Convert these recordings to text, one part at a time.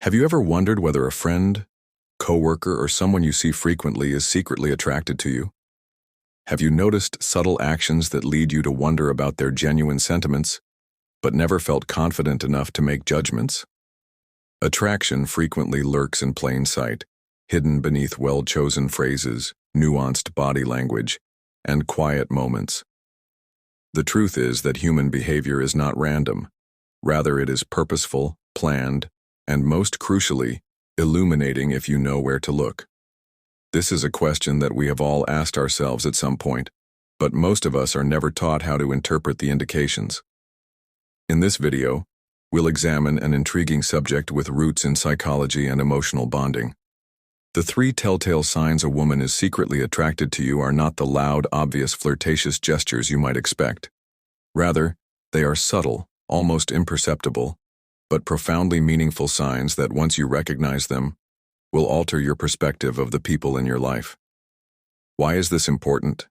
Have you ever wondered whether a friend, coworker, or someone you see frequently is secretly attracted to you? Have you noticed subtle actions that lead you to wonder about their genuine sentiments, but never felt confident enough to make judgments? Attraction frequently lurks in plain sight, hidden beneath well-chosen phrases, nuanced body language, and quiet moments. The truth is that human behavior is not random. Rather, it is purposeful, planned, and most crucially, illuminating if you know where to look. This is a question that we have all asked ourselves at some point, but most of us are never taught how to interpret the indications. In this video, we'll examine an intriguing subject with roots in psychology and emotional bonding. The 3 telltale signs a woman is secretly attracted to you are not the loud, obvious, flirtatious gestures you might expect. Rather, they are subtle, almost imperceptible, but profoundly meaningful signs that once you recognize them, will alter your perspective of the people in your life. Why is this important?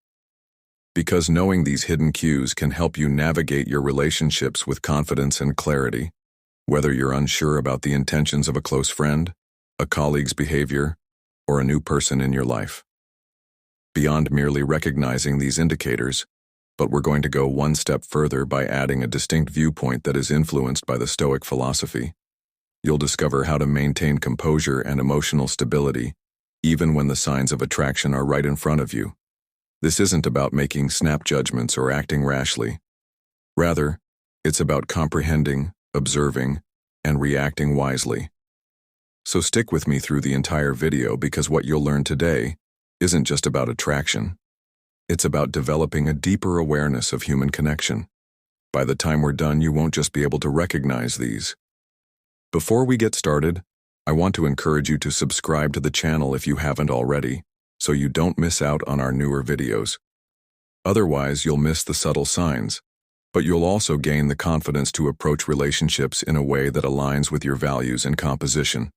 Because knowing these hidden cues can help you navigate your relationships with confidence and clarity, whether you're unsure about the intentions of a close friend, a colleague's behavior, or a new person in your life. Beyond merely recognizing these indicators, but we're going to go one step further by adding a distinct viewpoint that is influenced by the Stoic philosophy. You'll discover how to maintain composure and emotional stability, even when the signs of attraction are right in front of you. This isn't about making snap judgments or acting rashly. Rather, it's about comprehending, observing, and reacting wisely. So stick with me through the entire video because what you'll learn today isn't just about attraction. It's about developing a deeper awareness of human connection. By the time we're done, you won't just be able to recognize these. Before we get started, I want to encourage you to subscribe to the channel if you haven't already, so you don't miss out on our newer videos. Otherwise, you'll miss the subtle signs, but you'll also gain the confidence to approach relationships in a way that aligns with your values and composition.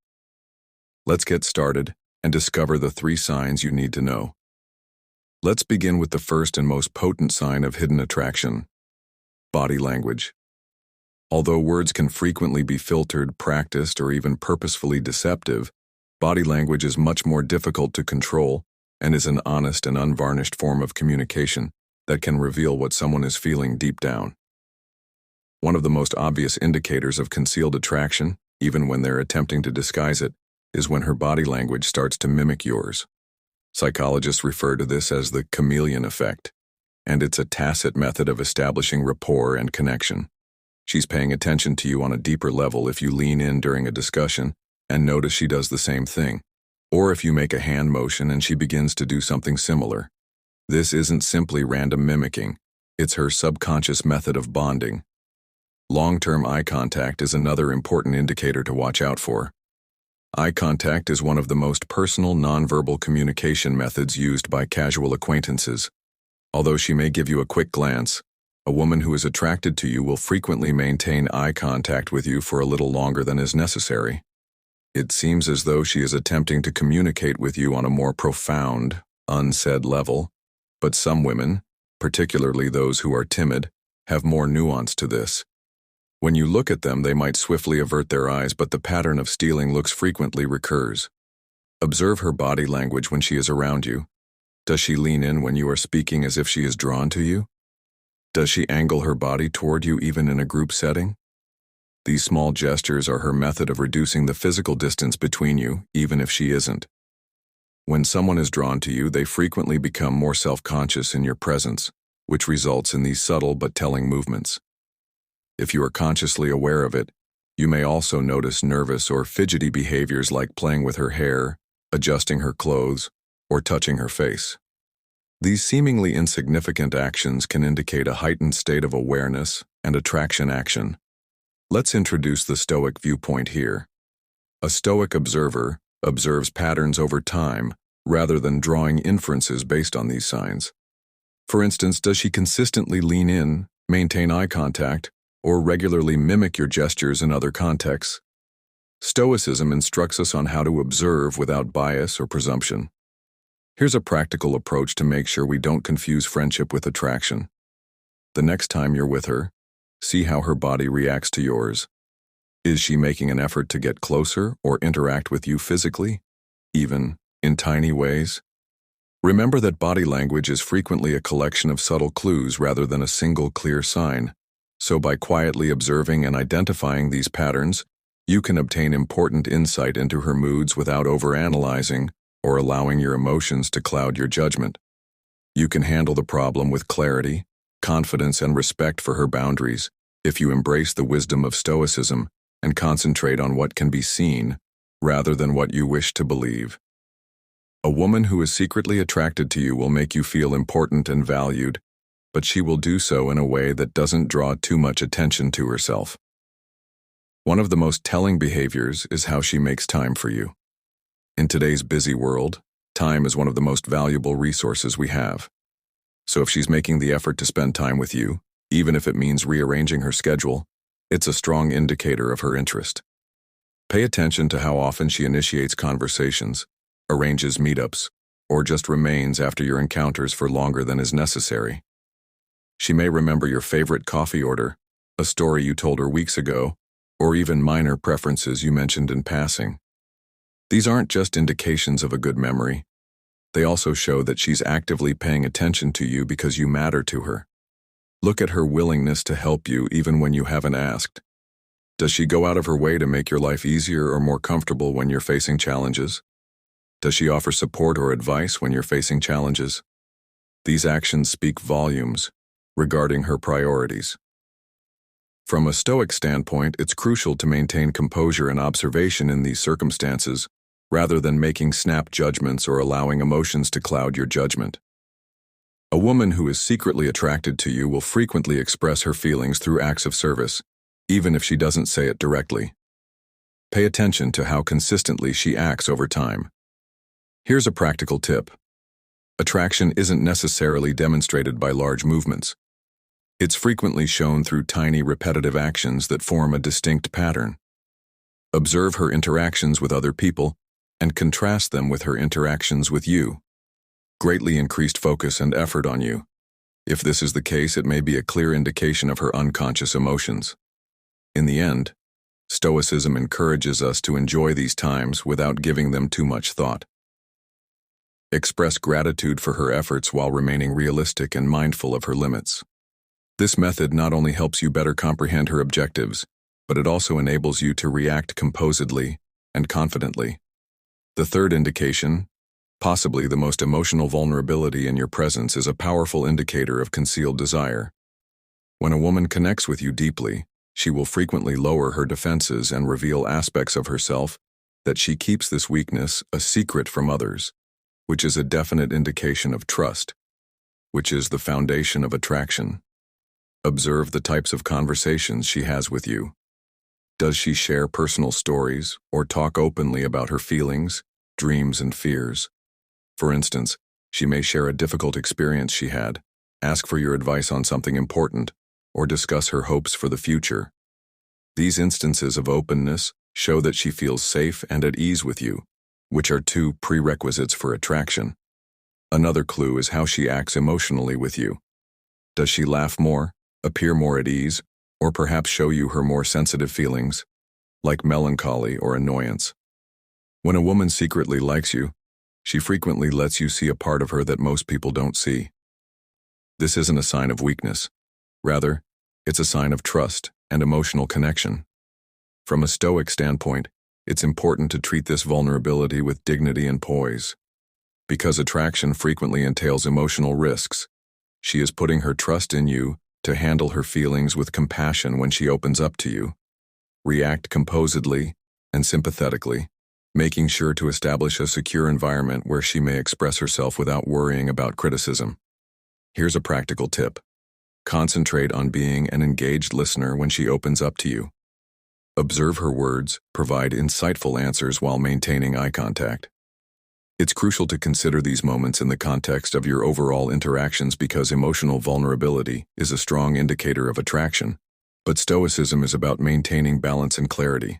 Let's get started and discover the 3 signs you need to know. Let's begin with the first and most potent sign of hidden attraction: body language. Although words can frequently be filtered, practiced, or even purposefully deceptive, body language is much more difficult to control and is an honest and unvarnished form of communication that can reveal what someone is feeling deep down. One of the most obvious indicators of concealed attraction, even when they're attempting to disguise it, is when her body language starts to mimic yours. Psychologists refer to this as the chameleon effect, and it's a tacit method of establishing rapport and connection. She's paying attention to you on a deeper level if you lean in during a discussion and notice she does the same thing, or if you make a hand motion and she begins to do something similar. This isn't simply random mimicking, it's her subconscious method of bonding. Long-term eye contact is another important indicator to watch out for. Eye contact is one of the most personal nonverbal communication methods used by casual acquaintances. Although she may give you a quick glance, a woman who is attracted to you will frequently maintain eye contact with you for a little longer than is necessary. It seems as though she is attempting to communicate with you on a more profound, unsaid level, but some women, particularly those who are timid, have more nuance to this. When you look at them, they might swiftly avert their eyes, but the pattern of stealing looks frequently recurs. Observe her body language when she is around you. Does she lean in when you are speaking as if she is drawn to you? Does she angle her body toward you even in a group setting? These small gestures are her method of reducing the physical distance between you, even if she isn't. When someone is drawn to you, they frequently become more self-conscious in your presence, which results in these subtle but telling movements. If you are consciously aware of it, you may also notice nervous or fidgety behaviors like playing with her hair, adjusting her clothes, or touching her face. These seemingly insignificant actions can indicate a heightened state of awareness and attraction action. Let's introduce the Stoic viewpoint here. A Stoic observer observes patterns over time rather than drawing inferences based on these signs. For instance, does she consistently lean in, maintain eye contact, or regularly mimic your gestures in other contexts? Stoicism instructs us on how to observe without bias or presumption. Here's a practical approach to make sure we don't confuse friendship with attraction. The next time you're with her, see how her body reacts to yours. Is she making an effort to get closer or interact with you physically, even in tiny ways? Remember that body language is frequently a collection of subtle clues rather than a single clear sign. So by quietly observing and identifying these patterns, you can obtain important insight into her moods without overanalyzing or allowing your emotions to cloud your judgment. You can handle the problem with clarity, confidence, and respect for her boundaries if you embrace the wisdom of Stoicism and concentrate on what can be seen rather than what you wish to believe. A woman who is secretly attracted to you will make you feel important and valued, but she will do so in a way that doesn't draw too much attention to herself. One of the most telling behaviors is how she makes time for you. In today's busy world, time is one of the most valuable resources we have. So if she's making the effort to spend time with you, even if it means rearranging her schedule, it's a strong indicator of her interest. Pay attention to how often she initiates conversations, arranges meetups, or just remains after your encounters for longer than is necessary. She may remember your favorite coffee order, a story you told her weeks ago, or even minor preferences you mentioned in passing. These aren't just indications of a good memory. They also show that she's actively paying attention to you because you matter to her. Look at her willingness to help you even when you haven't asked. Does she go out of her way to make your life easier or more comfortable when you're facing challenges? Does she offer support or advice when you're facing challenges? These actions speak volumes regarding her priorities. From a Stoic standpoint, it's crucial to maintain composure and observation in these circumstances, rather than making snap judgments or allowing emotions to cloud your judgment. A woman who is secretly attracted to you will frequently express her feelings through acts of service, even if she doesn't say it directly. Pay attention to how consistently she acts over time. Here's a practical tip. Attraction isn't necessarily demonstrated by large movements. It's frequently shown through tiny repetitive actions that form a distinct pattern. Observe her interactions with other people and contrast them with her interactions with you. Greatly increased focus and effort on you. If this is the case, it may be a clear indication of her unconscious emotions. In the end, Stoicism encourages us to enjoy these times without giving them too much thought. Express gratitude for her efforts while remaining realistic and mindful of her limits. This method not only helps you better comprehend her objectives, but it also enables you to react composedly and confidently. The third indication, possibly the most emotional vulnerability in your presence, is a powerful indicator of concealed desire. When a woman connects with you deeply, she will frequently lower her defenses and reveal aspects of herself that she keeps this weakness a secret from others, which is a definite indication of trust, which is the foundation of attraction. Observe the types of conversations she has with you. Does she share personal stories or talk openly about her feelings, dreams, and fears? For instance, she may share a difficult experience she had, ask for your advice on something important, or discuss her hopes for the future. These instances of openness show that she feels safe and at ease with you, which are two prerequisites for attraction. Another clue is how she acts emotionally with you. Does she laugh more, appear more at ease, or perhaps show you her more sensitive feelings, like melancholy or annoyance? When a woman secretly likes you, she frequently lets you see a part of her that most people don't see. This isn't a sign of weakness. Rather, it's a sign of trust and emotional connection. From a Stoic standpoint, it's important to treat this vulnerability with dignity and poise. Because attraction frequently entails emotional risks, she is putting her trust in you to handle her feelings with compassion when she opens up to you. React composedly and sympathetically, making sure to establish a secure environment where she may express herself without worrying about criticism. Here's a practical tip. Concentrate on being an engaged listener when she opens up to you. Observe her words, provide insightful answers while maintaining eye contact. It's crucial to consider these moments in the context of your overall interactions because emotional vulnerability is a strong indicator of attraction, but Stoicism is about maintaining balance and clarity.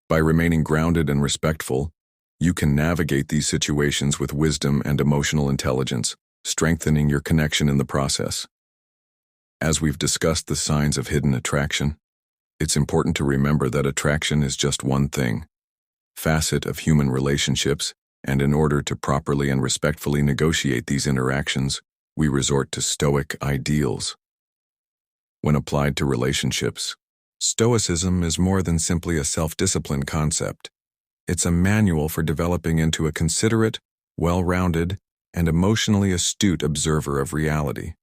By remaining grounded and respectful, you can navigate these situations with wisdom and emotional intelligence, strengthening your connection in the process. As we've discussed the signs of hidden attraction, It's important to remember that attraction is just one facet of human relationships, and in order to properly and respectfully negotiate these interactions, we resort to Stoic ideals. When applied to relationships, Stoicism is more than simply a self-discipline concept. It's a manual for developing into a considerate, well-rounded, and emotionally astute observer of reality.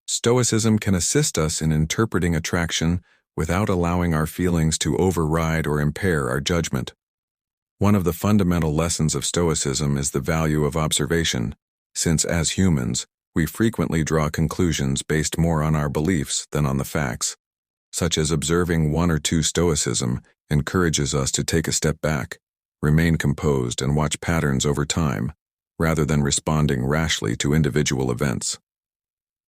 Stoicism can assist us in interpreting attraction without allowing our feelings to override or impair our judgment. One of the fundamental lessons of Stoicism is the value of observation, since as humans, we frequently draw conclusions based more on our beliefs than on the facts, such as observing one or two. Stoicism encourages us to take a step back, remain composed, and watch patterns over time, rather than responding rashly to individual events.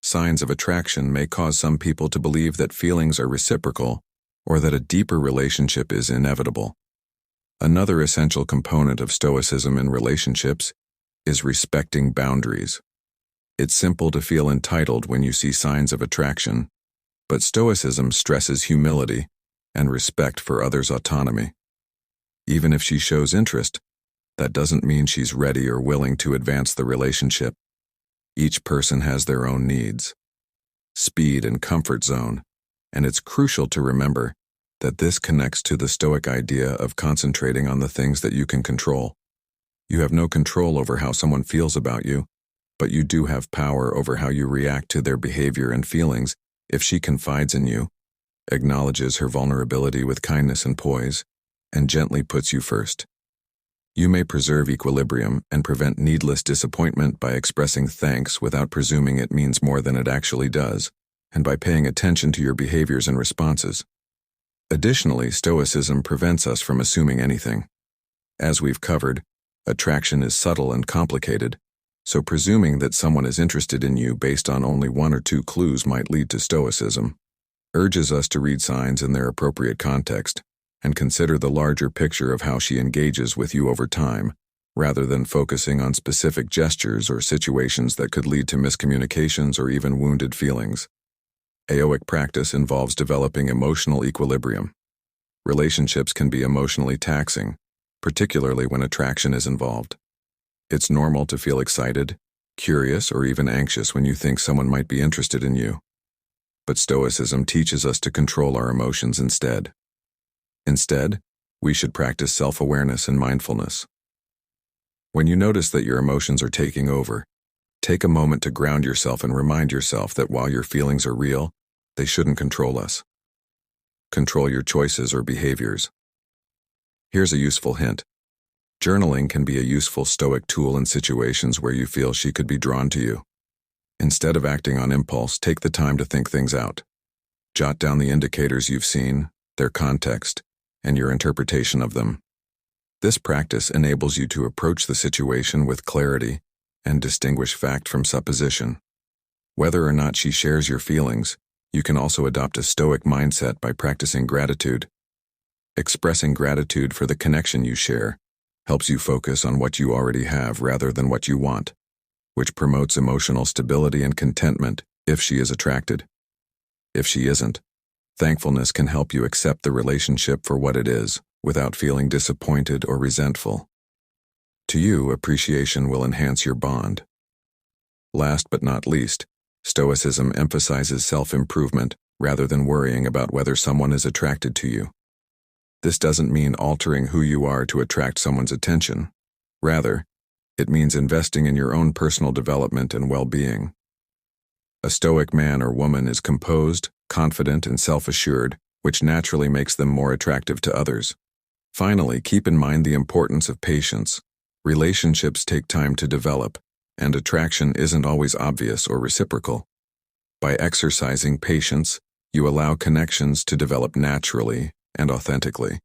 Signs of attraction may cause some people to believe that feelings are reciprocal or that a deeper relationship is inevitable. Another essential component of Stoicism in relationships is respecting boundaries. It's simple to feel entitled when you see signs of attraction, but Stoicism stresses humility and respect for others' autonomy. Even if she shows interest, that doesn't mean she's ready or willing to advance the relationship. Each person has their own needs, speed, and comfort zone, and it's crucial to remember that this connects to the Stoic idea of concentrating on the things that you can control. You have no control over how someone feels about you, but you do have power over how you react to their behavior and feelings. If she confides in you, acknowledges her vulnerability with kindness and poise, and gently puts you first, you may preserve equilibrium and prevent needless disappointment by expressing thanks without presuming it means more than it actually does, and by paying attention to your behaviors and responses. Additionally, Stoicism prevents us from assuming anything. As we've covered, attraction is subtle and complicated, so presuming that someone is interested in you based on only one or two clues might lead to Stoicism. Urges us to read signs in their appropriate context and consider the larger picture of how she engages with you over time, rather than focusing on specific gestures or situations that could lead to miscommunications or even wounded feelings. Stoic practice involves developing emotional equilibrium. Relationships can be emotionally taxing, particularly when attraction is involved. It's normal to feel excited, curious, or even anxious when you think someone might be interested in you. But Stoicism teaches us to control our emotions instead. Instead, we should practice self-awareness and mindfulness. When you notice that your emotions are taking over, take a moment to ground yourself and remind yourself that while your feelings are real, they shouldn't control us. Control your choices or behaviors. Here's a useful hint. Journaling can be a useful Stoic tool in situations where you feel she could be drawn to you. Instead of acting on impulse, take the time to think things out. Jot down the indicators you've seen, their context, and your interpretation of them. This practice enables you to approach the situation with clarity and distinguish fact from supposition. Whether or not she shares your feelings, you can also adopt a Stoic mindset by practicing gratitude. Expressing gratitude for the connection you share helps you focus on what you already have rather than what you want, which promotes emotional stability and contentment if she is attracted. If she isn't, thankfulness can help you accept the relationship for what it is, without feeling disappointed or resentful. To you, appreciation will enhance your bond. Last but not least, Stoicism emphasizes self-improvement rather than worrying about whether someone is attracted to you. This doesn't mean altering who you are to attract someone's attention. Rather, it means investing in your own personal development and well-being. A Stoic man or woman is composed, confident, and self-assured, which naturally makes them more attractive to others. Finally, keep in mind the importance of patience. Relationships take time to develop, and attraction isn't always obvious or reciprocal. By exercising patience, you allow connections to develop naturally and authentically.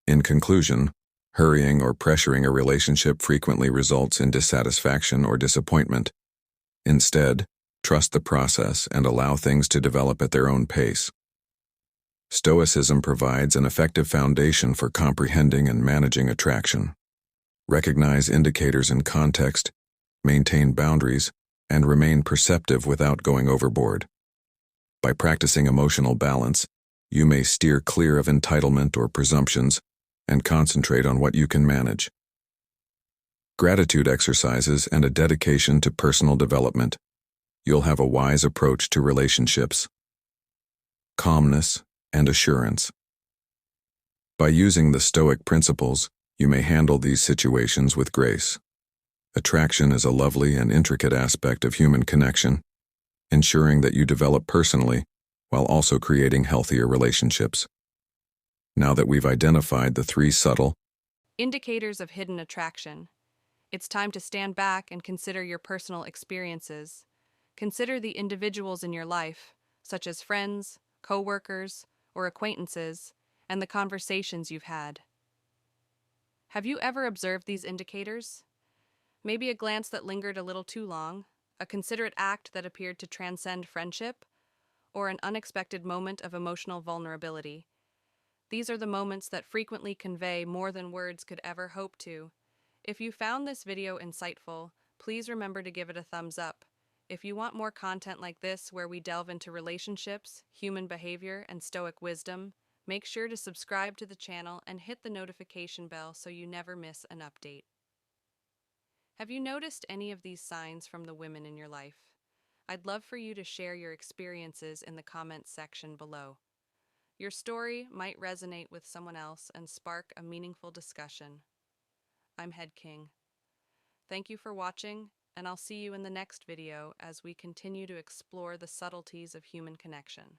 In conclusion, hurrying or pressuring a relationship frequently results in dissatisfaction or disappointment. Instead, trust the process and allow things to develop at their own pace. Stoicism provides an effective foundation for comprehending and managing attraction. Recognize indicators in context, maintain boundaries, and remain perceptive without going overboard. By practicing emotional balance, You may steer clear of entitlement or presumptions and concentrate on what you can manage. Gratitude exercises and a dedication to personal development. You'll have a wise approach to relationships. Calmness and assurance. By using the Stoic principles, you may handle these situations with grace. Attraction is a lovely and intricate aspect of human connection, ensuring that you develop personally while also creating healthier relationships. Now that we've identified the 3 subtle Indicators of hidden attraction. It's time to stand back and consider your personal experiences. Consider the individuals in your life, such as friends, coworkers, or acquaintances, and the conversations you've had. Have you ever observed these indicators? Maybe a glance that lingered a little too long, a considerate act that appeared to transcend friendship, or an unexpected moment of emotional vulnerability. These are the moments that frequently convey more than words could ever hope to. If you found this video insightful, please remember to give it a thumbs up. If you want more content like this where we delve into relationships, human behavior, and Stoic wisdom, make sure to subscribe to the channel and hit the notification bell so you never miss an update. Have you noticed any of these signs from the women in your life? I'd love for you to share your experiences in the comments section below. Your story might resonate with someone else and spark a meaningful discussion. I'm Head King. Thank you for watching, and I'll see you in the next video as we continue to explore the subtleties of human connection.